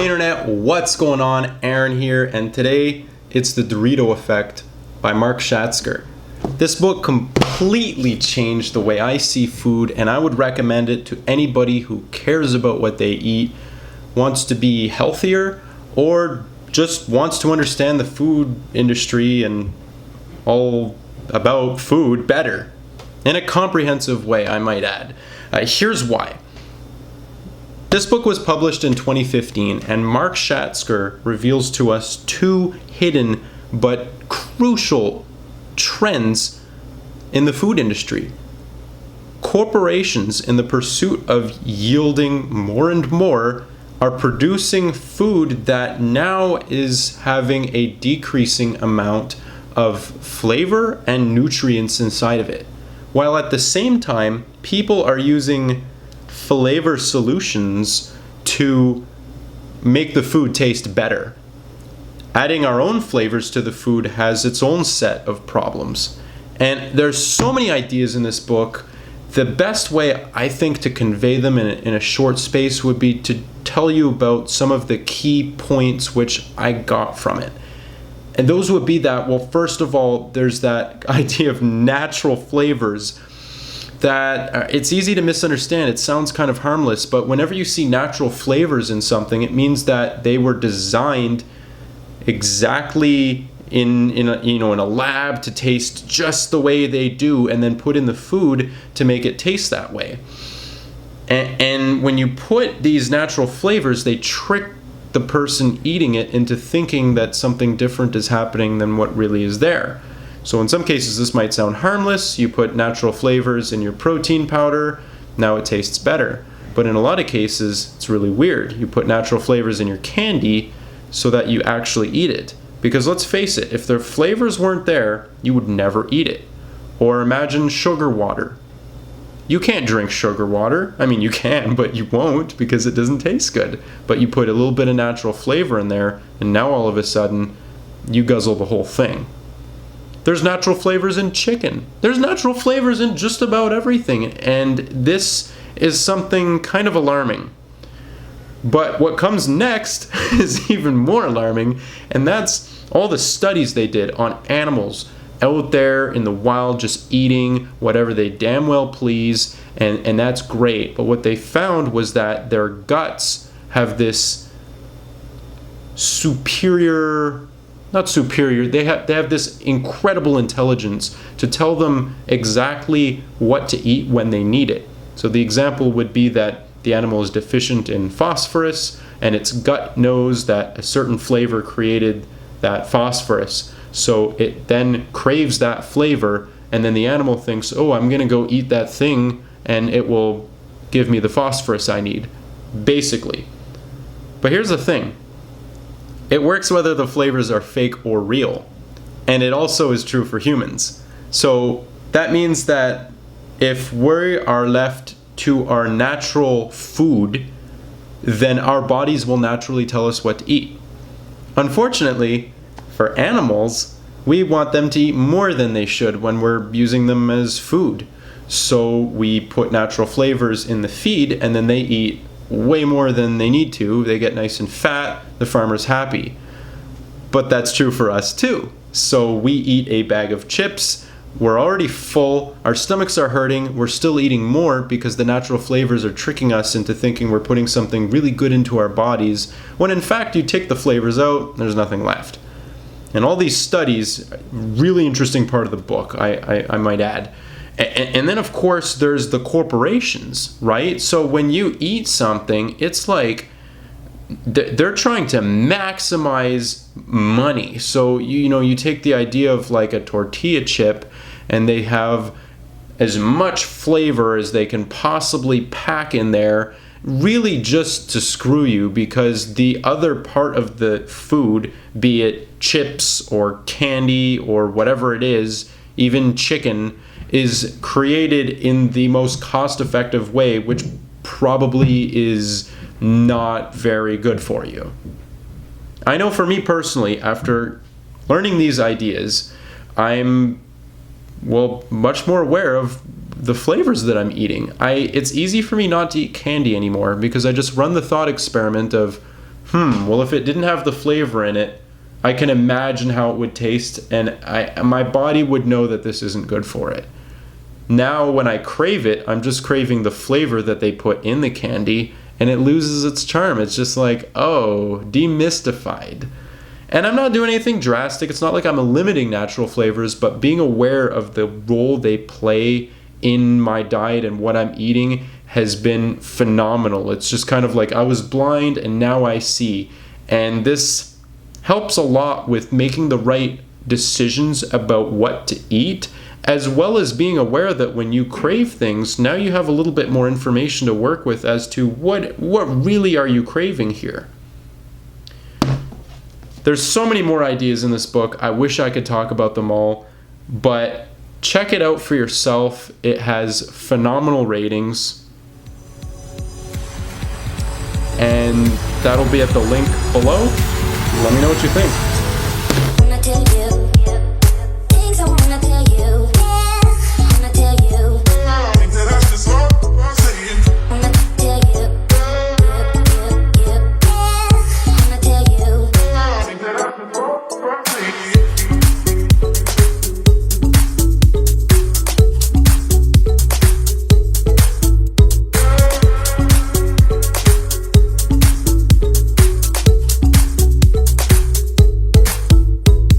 Hey internet, what's going on? Aaron here, and today it's the Dorito Effect by Mark Schatzker. This book completely changed the way I see food, and I would recommend it to anybody who cares about what they eat, wants to be healthier, or just wants to understand the food industry and all about food better. In a comprehensive way, I might add. Here's why. This book was published in 2015, and Mark Schatzker reveals to us two hidden but crucial trends in the food industry. Corporations, in the pursuit of yielding more and more, are producing food that now is having a decreasing amount of flavor and nutrients inside of it, while at the same time people are using flavor solutions to make the food taste better. Adding our own flavors to the food has its own set of problems. And there's so many ideas in this book. The best way, I think, to convey them in a short space would be to tell you about some of the key points which I got from it. And those would be that, well, first of all, there's that idea of natural flavors that it's easy to misunderstand. It sounds kind of harmless, but whenever you see natural flavors in something, it means that they were designed exactly in a lab to taste just the way they do, and then put in the food to make it taste that way. And when you put these natural flavors, they trick the person eating it into thinking that something different is happening than what really is there. So in some cases this might sound harmless. You put natural flavors in your protein powder, now it tastes better. But in a lot of cases it's really weird. You put natural flavors in your candy so that you actually eat it. Because let's face it, if the flavors weren't there, you would never eat it. Or imagine sugar water. You can't drink sugar water. I mean, you can, but you won't because it doesn't taste good. But you put a little bit of natural flavor in there, and now all of a sudden you guzzle the whole thing. There's natural flavors in chicken. There's natural flavors in just about everything. And this is something kind of alarming. But what comes next is even more alarming, and that's all the studies they did on animals out there in the wild just eating whatever they damn well please, and that's great. But what they found was that their guts have this they have this incredible intelligence to tell them exactly what to eat when they need it. So the example would be that the animal is deficient in phosphorus, and its gut knows that a certain flavor created that phosphorus. So it then craves that flavor, and then the animal thinks, oh, I'm going to go eat that thing, and it will give me the phosphorus I need, basically. But here's the thing. It works whether the flavors are fake or real. And it also is true for humans. So that means that if we are left to our natural food, then our bodies will naturally tell us what to eat. Unfortunately, for animals, we want them to eat more than they should when we're using them as food. So we put natural flavors in the feed, and then they eat way more than they need to. They get nice and fat, the farmer's happy. But that's true for us too. So we eat a bag of chips, we're already full, our stomachs are hurting, we're still eating more because the natural flavors are tricking us into thinking we're putting something really good into our bodies, when in fact you take the flavors out, there's nothing left. And all these studies, really interesting part of the book, I might add. And then, of course, there's the corporations, right? So when you eat something, it's like they're trying to maximize money. So, you take the idea of like a tortilla chip, and they have as much flavor as they can possibly pack in there, really just to screw you, because the other part of the food, be it chips or candy or whatever it is, even chicken, is created in the most cost-effective way, which probably is not very good for you. I know for me personally, after learning these ideas, I'm much more aware of the flavors that I'm eating. It's easy for me not to eat candy anymore because I just run the thought experiment of well, if it didn't have the flavor in it, I can imagine how it would taste, and my body would know that this isn't good for it. Now, when I crave it, I'm just craving the flavor that they put in the candy, and it loses its charm. It's just like, oh, demystified. And I'm not doing anything drastic. It's not like I'm limiting natural flavors, but being aware of the role they play in my diet and what I'm eating has been phenomenal. It's just kind of like I was blind and now I see. And this helps a lot with making the right decisions about what to eat, as well as being aware that when you crave things, now you have a little bit more information to work with as to what really are you craving here. There's so many more ideas in this book. I wish I could talk about them all, but check it out for yourself. It has phenomenal ratings, and that'll be at the link below. Let me know what you think.